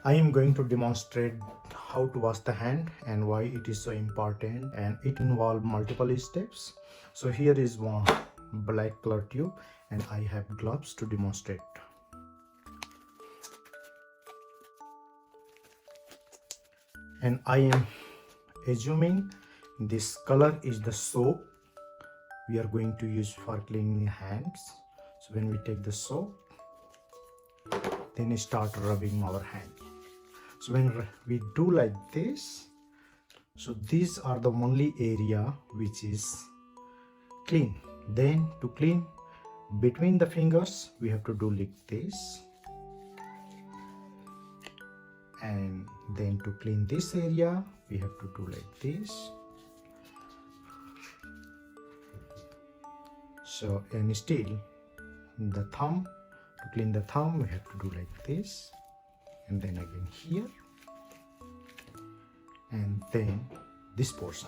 I am going to demonstrate how to wash the hand and why it is so important, and it involves multiple steps. So here is one black color tube and I have gloves to demonstrate. And I am assuming this color is the soap we are going to use for cleaning hands. So when we take the soap, then we start rubbing our hand. So when we do like this, so these are the only area which is clean. Then to clean between the fingers, we have to do like this. And then to clean this area, we have to do like this. So, and still the thumb, to clean the thumb, we have to do like this. And then again here. And then this portion.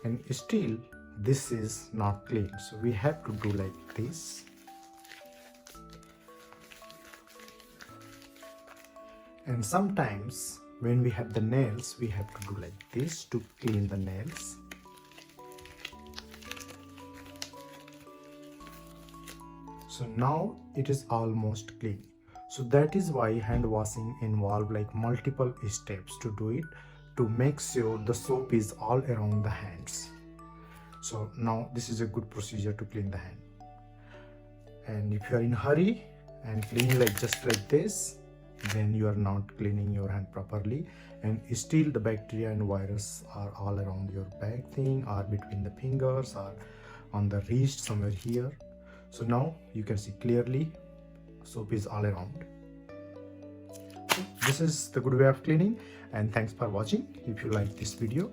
And still this is not clean, so we have to do like this. And sometimes when we have the nails, we have to do like this to clean the nails. So now it is almost clean. So that is why hand washing involves like multiple steps to do it, to make sure the soap is all around the hands. So now this is a good procedure to clean the hand. And if you are in a hurry and cleaning like just like this, then you are not cleaning your hand properly, and still the bacteria and virus are all around your back thing, or between the fingers, or on the wrist somewhere here. So now you can see clearly soap is all around. This is the good way of cleaning, and thanks for watching. If you like this video,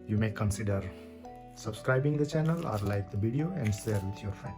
you may consider subscribing the channel or like the video and share with your friend.